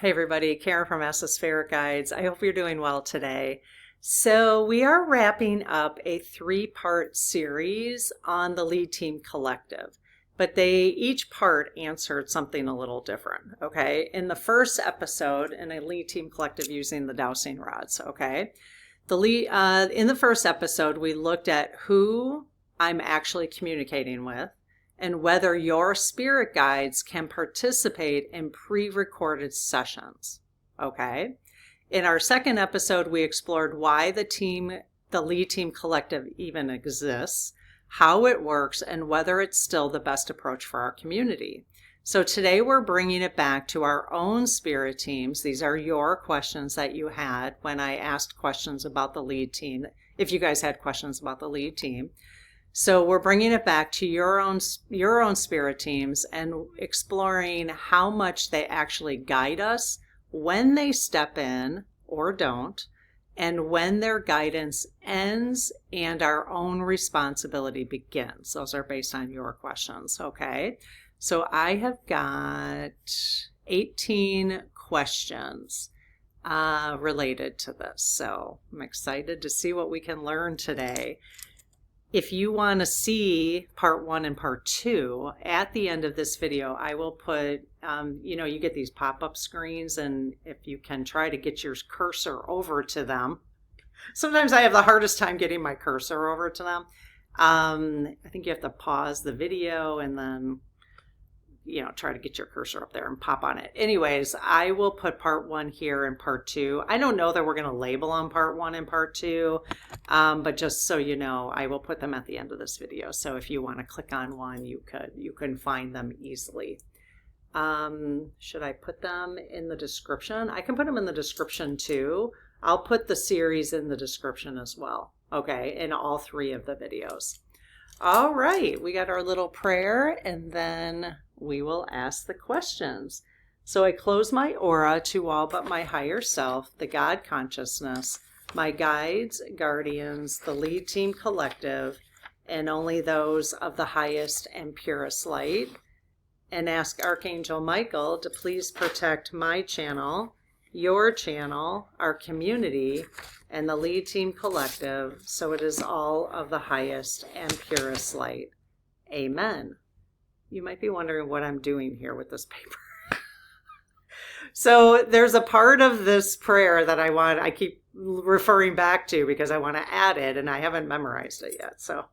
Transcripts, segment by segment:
Hey everybody, Karen from Spirit Guides. I hope you're doing well today. So we are wrapping up a 3-part series on the Lead Team Collective, but each part answered something a little different, okay? In the first episode, in a Lead Team Collective using the dowsing rods, okay? In the first episode, we looked at who I'm actually communicating with, and whether your spirit guides can participate in pre-recorded sessions, okay? In our second episode, we explored why the Lead Team Collective even exists, how it works, and whether it's still the best approach for our community. So today we're bringing it back to our own spirit teams. These are your questions that you had when I asked questions about the lead team, if you guys had questions about the lead team. So we're bringing it back to your own spirit teams and exploring how much they actually guide us when they step in or don't, and when their guidance ends and our own responsibility begins. Those are based on your questions, okay? So I have got 18 questions related to this. So I'm excited to see what we can learn today. If you want to see part 1 and part 2, at the end of this video, I will put, you get these pop-up screens, and if you can try to get your cursor over to them. Sometimes I have the hardest time getting my cursor over to them. I think you have to pause the video and then, try to get your cursor up there and pop on it. Anyways, I will put part 1 here and part 2. I don't know that we're going to label on part 1 and part 2, but just so you know, I will put them at the end of this video. So if you want to click on one, you can find them easily. Should I put them in the description? I can put them in the description too. I'll put the series in the description as well. Okay, in all 3 of the videos. All right, we got our little prayer, and then we will ask the questions. So I close my aura to all but my higher self, the God consciousness, my guides, guardians, the Lead Team Collective, and only those of the highest and purest light, and ask Archangel Michael to please protect my channel, your channel, our community, and the Lead Team Collective, so it is all of the highest and purest light. Amen. You might be wondering what I'm doing here with this paper. So there's a part of this prayer that I keep referring back to because I want to add it, and I haven't memorized it yet. So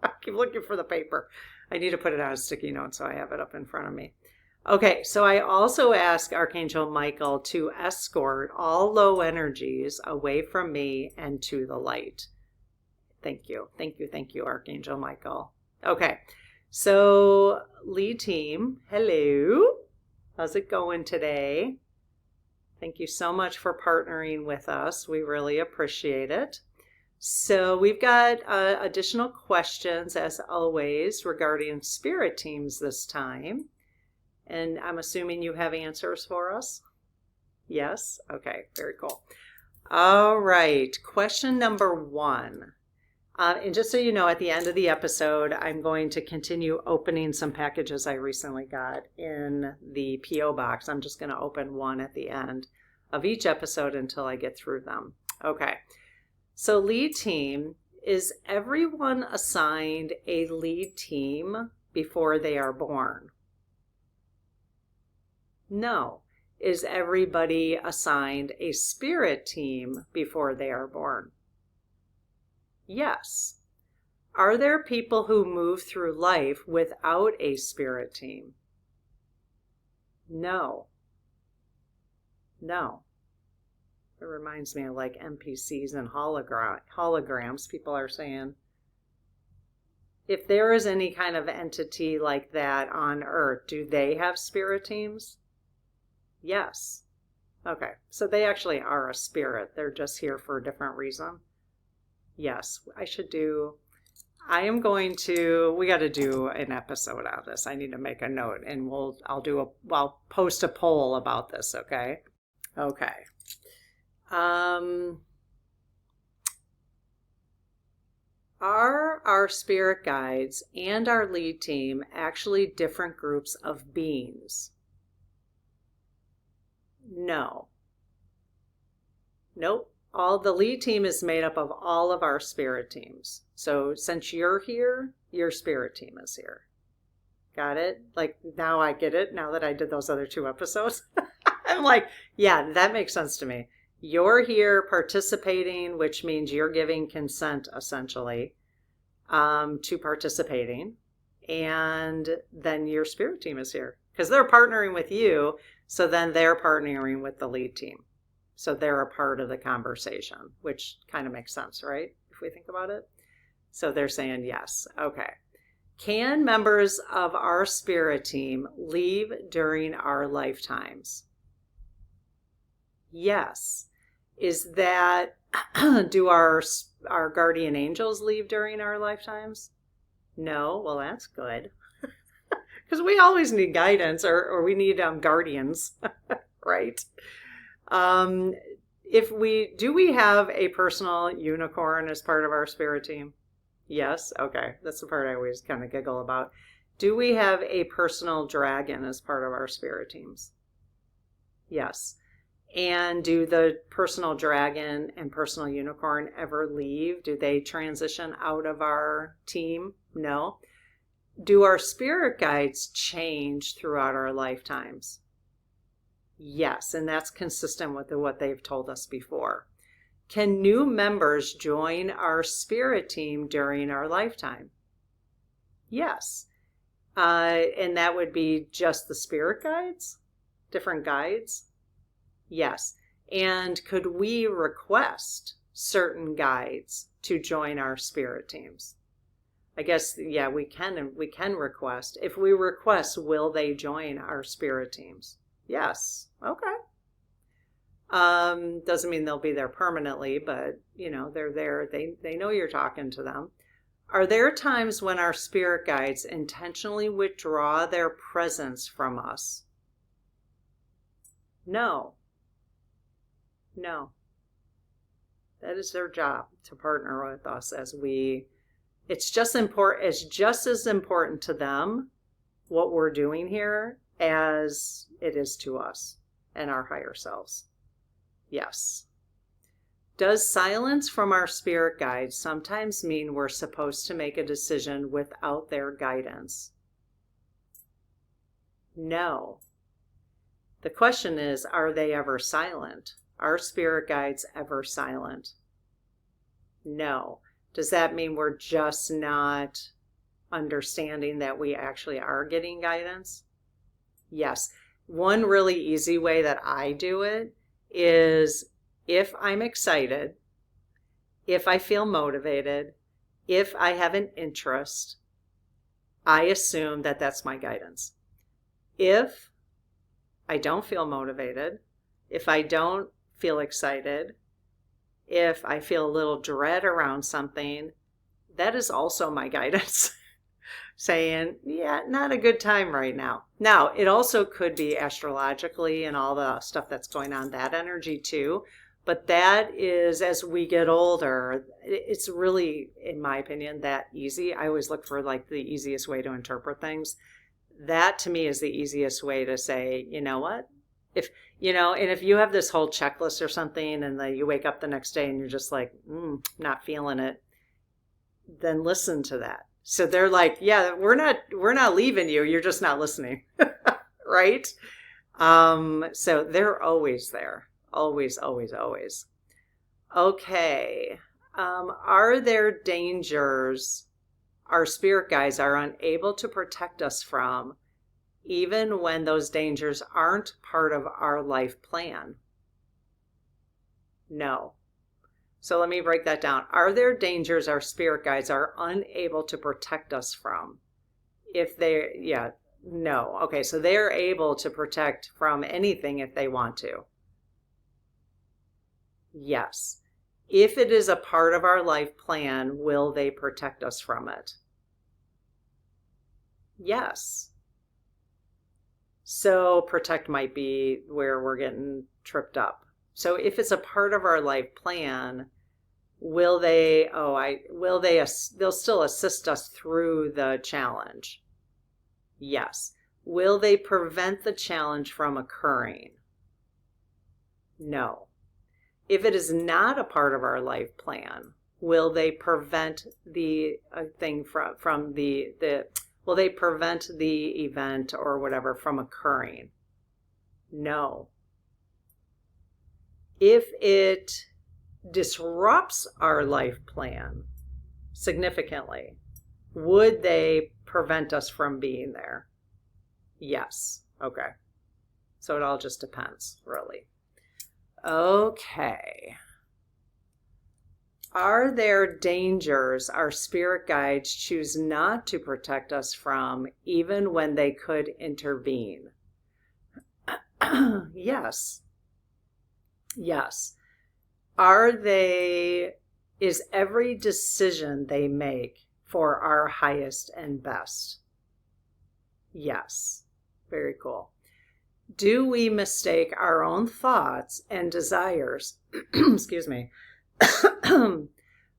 I keep looking for the paper. I need to put it on a sticky note so I have it up in front of me. Okay, so I also ask Archangel Michael to escort all low energies away from me and to the light. Thank you. Thank you. Thank you, Archangel Michael. Okay. So, Lead Team, hello. How's it going today? Thank you so much for partnering with us. We really appreciate it. So, we've got additional questions, as always, regarding spirit teams this time. And I'm assuming you have answers for us? Yes? Okay, very cool. All right, question number 1. And just so you know, at the end of the episode, I'm going to continue opening some packages I recently got in the P.O. box. I'm just going to open one at the end of each episode until I get through them. Okay. So lead team, is everyone assigned a lead team before they are born? No. Is everybody assigned a spirit team before they are born? Yes. Are there people who move through life without a spirit team? No. No. It reminds me of like NPCs and holograms. People are saying, if there is any kind of entity like that on Earth, do they have spirit teams? Yes. Okay. So they actually are a spirit. They're just here for a different reason. Yes, we got to do an episode on this. I need to make a note, and I'll post a poll about this, okay? Okay. Are our spirit guides and our lead team actually different groups of beings? No. Nope. All the lead team is made up of all of our spirit teams. So since you're here, your spirit team is here. Got it? Like, now I get it, now that I did those other 2 episodes. I'm like, yeah, that makes sense to me. You're here participating, which means you're giving consent, essentially, to participating. And then your spirit team is here because they're partnering with you. So then they're partnering with the lead team. So they're a part of the conversation, which kind of makes sense, right? If we think about it. So they're saying yes. Okay. Can members of our spirit team leave during our lifetimes? Yes. Is that, do our guardian angels leave during our lifetimes? No. Well, that's good. Because we always need guidance or we need guardians, right? Do we have a personal unicorn as part of our spirit team? Yes. Okay. That's the part I always kind of giggle about. Do we have a personal dragon as part of our spirit teams? Yes. And do the personal dragon and personal unicorn ever leave? Do they transition out of our team? No. Do our spirit guides change throughout our lifetimes? Yes, and that's consistent with what they've told us before. Can new members join our spirit team during our lifetime? Yes. And that would be just the spirit guides? Different guides? Yes. And could we request certain guides to join our spirit teams? I guess, yeah, we can request. If we request, will they join our spirit teams? Yes. Okay. Doesn't mean they'll be there permanently, but they're there. They know you're talking to them. Are there times when our spirit guides intentionally withdraw their presence from us? No. No. That is their job, to partner with us it's just as important to them what we're doing here as it is to us and our higher selves. Yes. Does silence from our spirit guides sometimes mean we're supposed to make a decision without their guidance? No. The question is, are they ever silent? Are spirit guides ever silent? No. Does that mean we're just not understanding that we actually are getting guidance? Yes. One really easy way that I do it is if I'm excited, if I feel motivated, if I have an interest, I assume that that's my guidance. If I don't feel motivated, if I don't feel excited, if I feel a little dread around something, that is also my guidance. Saying, yeah, not a good time right now. Now, it also could be astrologically and all the stuff that's going on, that energy too. But that is, as we get older, it's really, in my opinion, that easy. I always look for like the easiest way to interpret things. That to me is the easiest way to say, you know what? If you have this whole checklist or something and then you wake up the next day and you're just like, not feeling it, then listen to that. So they're like, yeah, we're not leaving you. You're just not listening. Right? So they're always there. Always, always, always. Okay. Are there dangers our spirit guides are unable to protect us from, even when those dangers aren't part of our life plan? No. So let me break that down. Are there dangers our spirit guides are unable to protect us from? No. Okay, so they're able to protect from anything if they want to. Yes. If it is a part of our life plan, will they protect us from it? Yes. So protect might be where we're getting tripped up. So if it's a part of our life plan, they'll still assist us through the challenge? Yes. Will they prevent the challenge from occurring? No. If it is not a part of our life plan, will they prevent the thing from the will they prevent the event or whatever from occurring? No. If it disrupts our life plan significantly, would they prevent us from being there? Yes. Okay. So it all just depends, really. Okay. Are there dangers our spirit guides choose not to protect us from, even when they could intervene? Yes. Yes. Is every decision they make for our highest and best? Yes. Very cool. Do we mistake our own thoughts and desires, excuse me,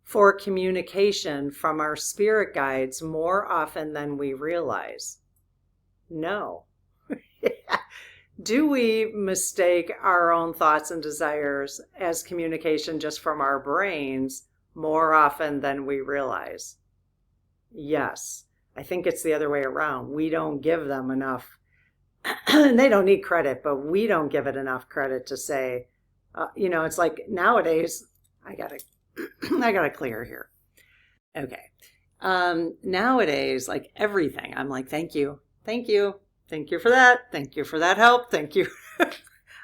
for communication from our spirit guides more often than we realize? No. Do we mistake our own thoughts and desires as communication just from our brains more often than we realize? Yes. I think it's the other way around. We don't give them enough. And they don't need credit, but we don't give it enough credit to say, it's like nowadays, I gotta clear here. Okay. Nowadays, like everything, I'm like, thank you for that. Thank you for that help. Thank you.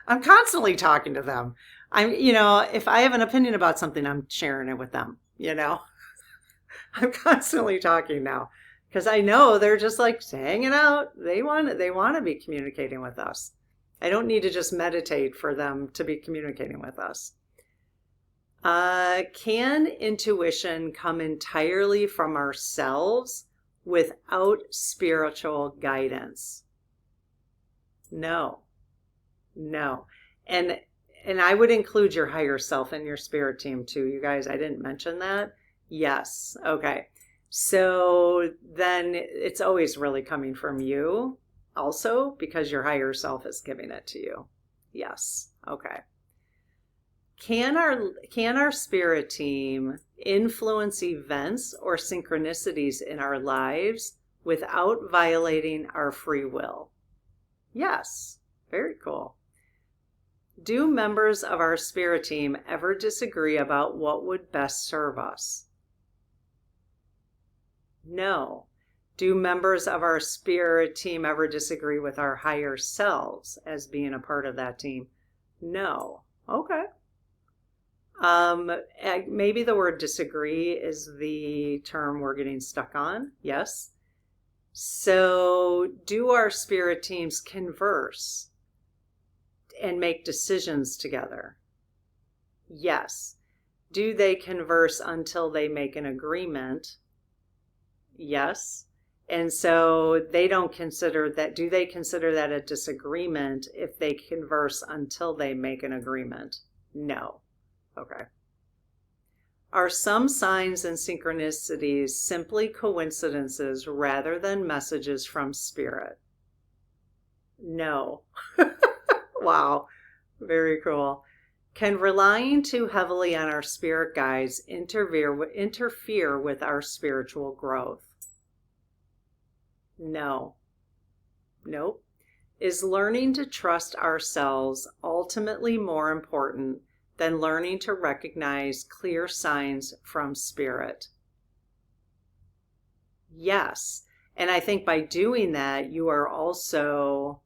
I'm constantly talking to them. If I have an opinion about something, I'm sharing it with them, I'm constantly talking now. Because I know they're just like hanging out. They want to be communicating with us. I don't need to just meditate for them to be communicating with us. Can intuition come entirely from ourselves without spiritual guidance? No. And I would include your higher self and your spirit team too. You guys, I didn't mention that. Yes. Okay. So then it's always really coming from you also, because your higher self is giving it to you. Yes. Okay. Can our spirit team influence events or synchronicities in our lives without violating our free will? Yes. Very cool. Do members of our spirit team ever disagree about what would best serve us? No. Do members of our spirit team ever disagree with our higher selves as being a part of that team? No. Okay. Maybe the word disagree is the term we're getting stuck on. Yes. So do our spirit teams converse and make decisions together? Yes. Do they converse until they make an agreement? Yes. And so they don't consider that. Do they consider that a disagreement if they converse until they make an agreement? No. Okay. Are some signs and synchronicities simply coincidences rather than messages from spirit? No. Wow. Very cool. Can relying too heavily on our spirit guides interfere with our spiritual growth? No. Nope. Is learning to trust ourselves ultimately more important than learning to recognize clear signs from spirit? Yes. And I think by doing that, you're also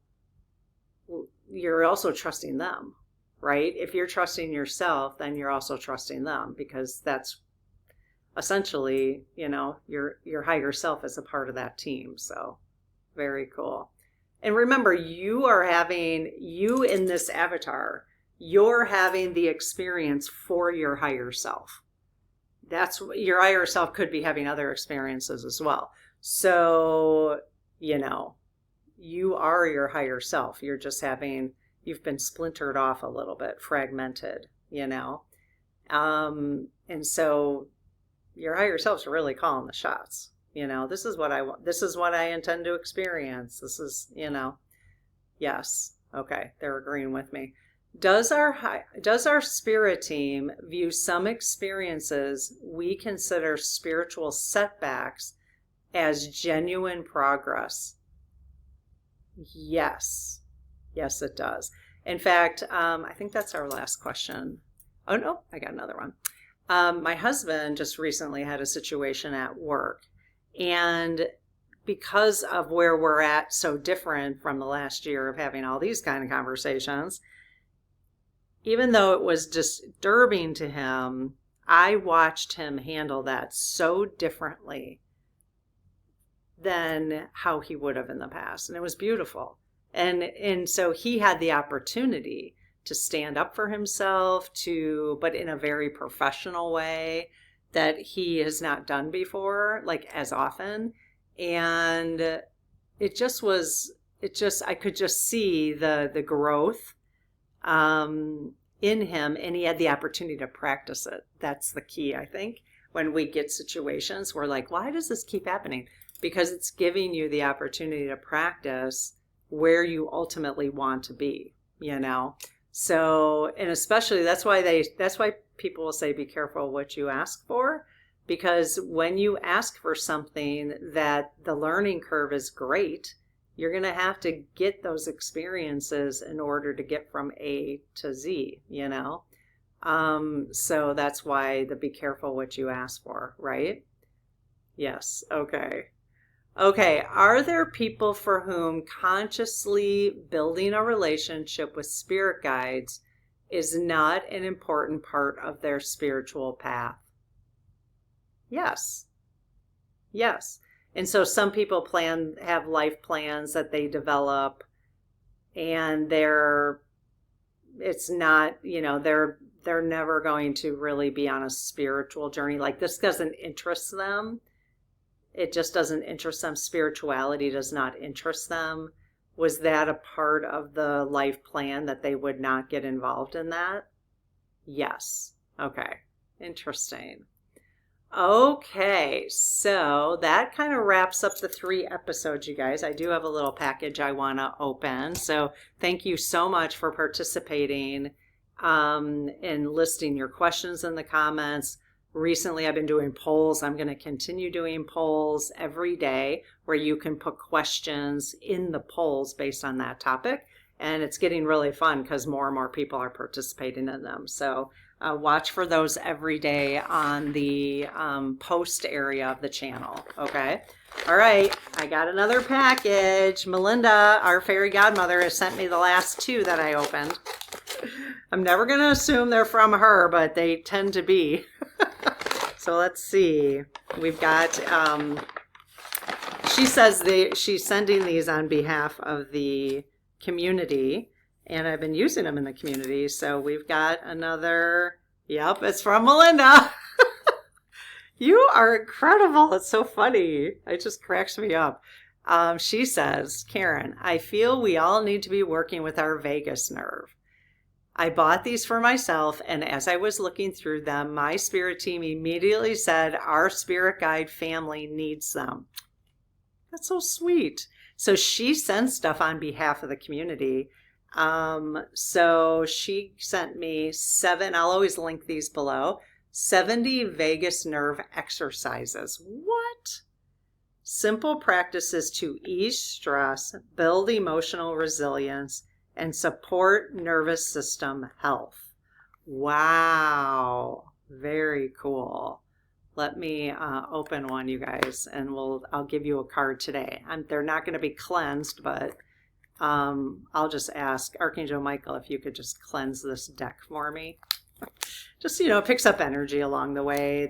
trusting them, right? If you're trusting yourself, then you're also trusting them, because that's essentially, your higher self is a part of that team. So very cool. And remember, you in this avatar, you're having the experience for your higher self. That's your higher self could be having other experiences as well. So, you are your higher self. You're just you've been splintered off a little bit, fragmented, and so your higher self's really calling the shots. This is what I want. This is what I intend to experience. This is, yes. Okay. They're agreeing with me. Does our spirit team view some experiences we consider spiritual setbacks as genuine progress? Yes. Yes, it does. In fact, I think that's our last question. Oh, no, I got another one. My husband just recently had a situation at work, and because of where we're at, so different from the last year of having all these kind of conversations, even though it was disturbing to him, I watched him handle that so differently than how he would have in the past. And it was beautiful. And so he had the opportunity to stand up for himself, but in a very professional way that he has not done before, like as often. And I could just see the growth in him, and he had the opportunity to practice it. That's the key, I think. When we get situations, we're like, why does this keep happening? Because it's giving you the opportunity to practice where you ultimately want to be, you know? So, and especially that's why people will say, be careful what you ask for, because when you ask for something that the learning curve is great, you're going to have to get those experiences in order to get from A to Z, you know? So that's why be careful what you ask for, right? Yes. Okay. Okay. Are there people for whom consciously building a relationship with spirit guides is not an important part of their spiritual path? Yes. Yes. And so some people have life plans that they develop, and it's not, you know, they're never going to really be on a spiritual journey. Like, this doesn't interest them. It just doesn't interest them. Spirituality does not interest them. Was that a part of the life plan that they would not get involved in that? Yes. Okay. Interesting. Okay, so that kind of wraps up the 3 episodes, you guys. I do have a little package I want to open. So thank you so much for participating and listing your questions in the comments. Recently, I've been doing polls. I'm going to continue doing polls every day where you can put questions in the polls based on that topic. And it's getting really fun because more and more people are participating in them. So watch for those every day on the post area of the channel. Okay. All right. I got another package. Melinda, our fairy godmother, has sent me the last 2 that I opened. I'm never going to assume they're from her, but they tend to be. So let's see. We've got, she says she's sending these on behalf of the community, and I've been using them in the community. So we've got another, yep, it's from Melinda. You are incredible. It's so funny. It just cracks me up. She says, Karen, I feel we all need to be working with our vagus nerve. I bought these for myself, and as I was looking through them, my spirit team immediately said our spirit guide family needs them. That's so sweet. So she sends stuff on behalf of the community. So she sent me 7, I'll always link these below, 70 vagus nerve exercises. What? Simple practices to ease stress, build emotional resilience, and support nervous system health. Wow. Very cool. Let me open one, you guys, and I'll give you a card today. They're not going to be cleansed, but I'll just ask Archangel Michael if you could just cleanse this deck for me. Just, it picks up energy along the way,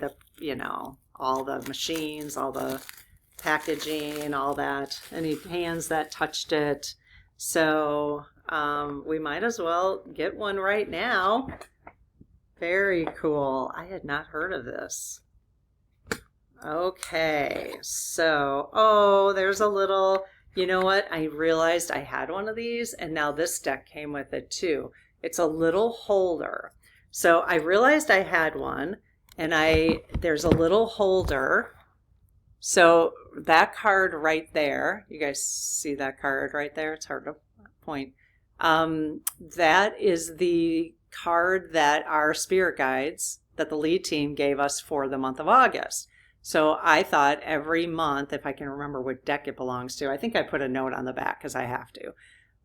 all the machines, all the packaging, all that, any hands that touched it. So we might as well get one right now. Very cool. I had not heard of this. Okay, so, there's a little, you know what? I realized I had one of these, and now this deck came with it too. It's a little holder. So I realized I had one, and there's a little holder. So that card right there, you guys see that card right there? It's hard to point. That is the card that our spirit guides that the lead team gave us for the month of August. So I thought every month, if I can remember what deck it belongs to, I think I put a note on the back because I have to.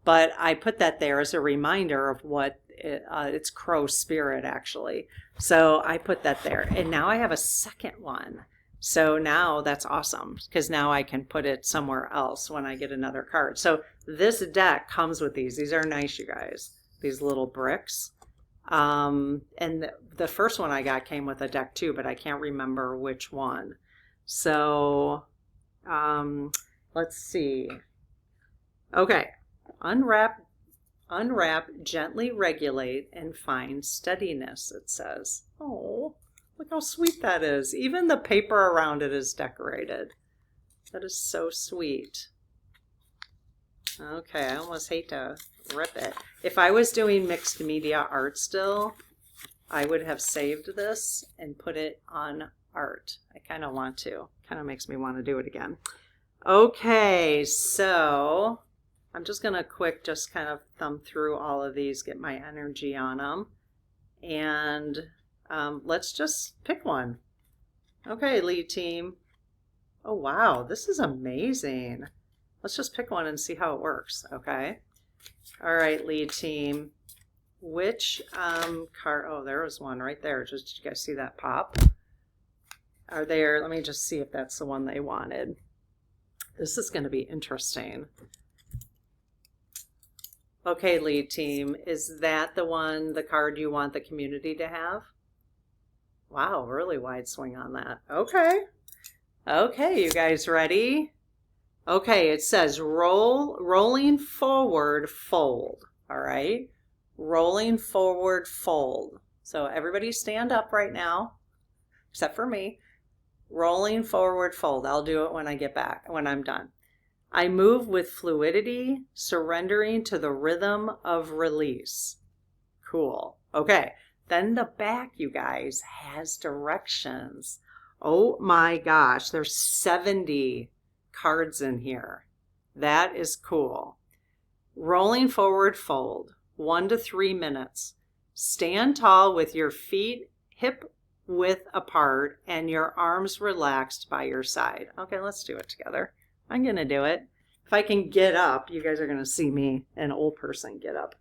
But I put that there as a reminder of what it's Crow Spirit, actually. So I put that there. And now I have a second one. So now that's awesome because now I can put it somewhere else when I get another card. So this deck comes with these. These are nice, you guys. These little bricks. And the first one I got came with a deck too, but I can't remember which one. So let's see. Okay. Unwrap, gently regulate, and find steadiness, it says. Oh, look how sweet that is. Even the paper around it is decorated. That is so sweet. Okay, I almost hate to rip it. If I was doing mixed media art still, I would have saved this and put it on art. I kind of want to. Kind of makes me want to do it again. Okay, so I'm just going to just kind of thumb through all of these, get my energy on them. And let's just pick one. Okay, lead team. Oh, wow, this is amazing. Let's just pick one and see how it works, okay? All right, lead team. Which card? Oh, there was one right there. Did you guys see that pop? Are there? Let me just see if that's the one they wanted. This is going to be interesting. Okay, lead team. Is that the card you want the community to have? Wow, really wide swing on that. Okay. Okay, you guys ready? Okay, it says rolling forward, fold. All right. Rolling forward, fold. So everybody stand up right now, except for me. Rolling forward, fold. I'll do it when I get back, when I'm done. I move with fluidity, surrendering to the rhythm of release. Cool. Okay. Then the back, you guys, has directions. Oh my gosh, there's 70 cards in here. That is cool. Rolling forward, fold. 1 to 3 minutes. Stand tall with your feet hip width apart and your arms relaxed by your side. Okay, let's do it together. I'm going to do it. If I can get up, you guys are going to see me, an old person, get up.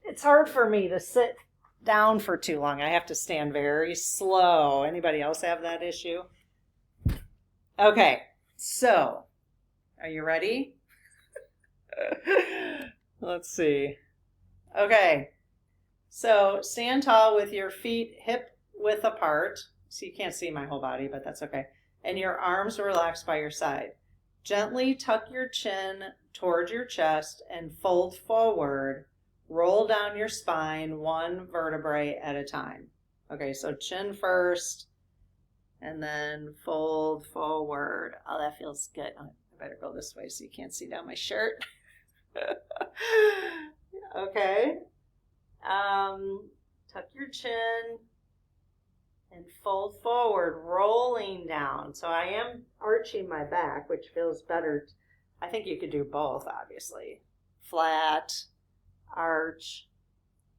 It's hard for me to sit down for too long. I have to stand very slow. Anybody else have that issue? Okay, so are you ready? Let's see. Okay, so stand tall with your feet hip width apart. So you can't see my whole body, but that's okay. And your arms relaxed by your side. Gently tuck your chin towards your chest and fold forward. Roll down your spine 1 vertebrae at a time. Okay, so chin first and then fold forward. Oh, that feels good. Oh, I better go this way so you can't see down my shirt. Okay. Tuck your chin and fold forward, rolling down. So I am arching my back, which feels better. I think you could do both, obviously. Flat, arch.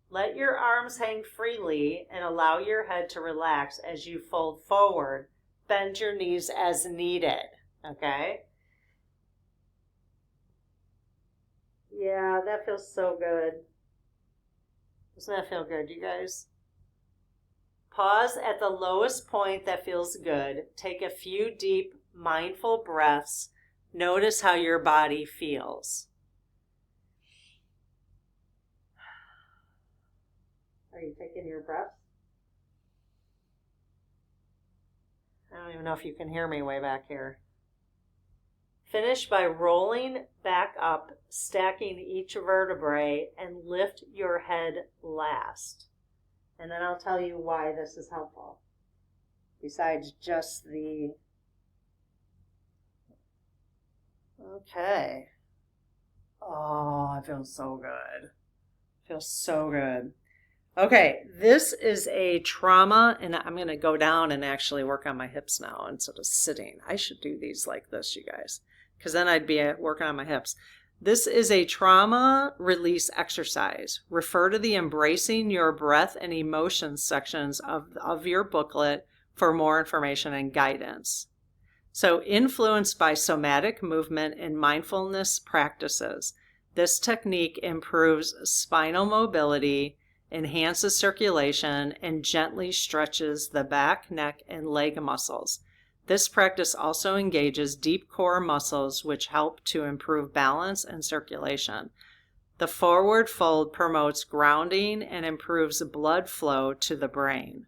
Let your arms hang freely and allow your head to relax as you fold forward. Bend your knees as needed, okay? Yeah, that feels so good. Doesn't that feel good, you guys? Pause at the lowest point that feels good. Take a few deep, mindful breaths. Notice how your body feels. Are you taking your breaths? I don't even know if you can hear me way back here. Finish by rolling back up, stacking each vertebrae, and lift your head last. And then I'll tell you why this is helpful. Besides just the... Okay. Oh, it feels so good. It feels so good. Okay, this is a trauma, and I'm going to go down and actually work on my hips now instead of sitting. I should do these like this, you guys, because then I'd be working on my hips. This is a trauma release exercise. Refer to the Embracing Your Breath and Emotions sections of your booklet for more information and guidance. So, influenced by somatic movement and mindfulness practices, this technique improves spinal mobility, enhances circulation, and gently stretches the back, neck, and leg muscles. This practice also engages deep core muscles, which help to improve balance and circulation. The forward fold promotes grounding and improves blood flow to the brain,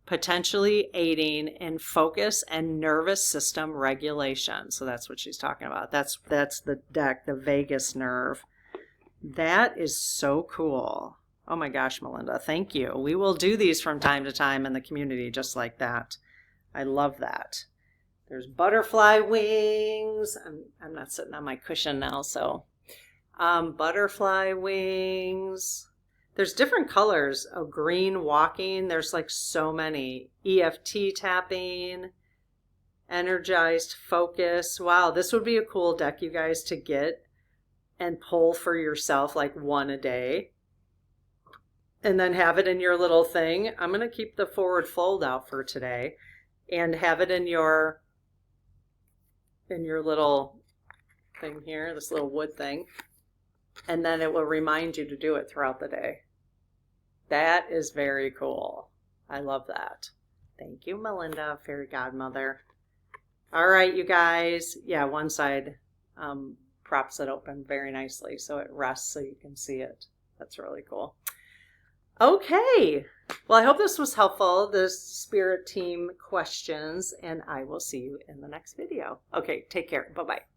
potentially aiding in focus and nervous system regulation. So that's what she's talking about. That's the deck, the vagus nerve. That is so cool. Oh my gosh, Melinda, thank you. We will do these from time to time in the community just like that. I love that. There's butterfly wings. I'm not sitting on my cushion now, so butterfly wings. There's different colors of green walking. There's like so many. EFT tapping, energized focus. Wow, this would be a cool deck, you guys, to get and pull for yourself, like one a day. And then have it in your little thing. I'm going to keep the forward fold out for today and have it in your little thing here, this little wood thing. And then it will remind you to do it throughout the day. That is very cool. I love that. Thank you, Melinda, fairy godmother. All right, you guys. Yeah, one side props it open very nicely so it rests so you can see it. That's really cool. Okay. Well, I hope this was helpful, the spirit team questions, and I will see you in the next video. Okay, take care. Bye-bye.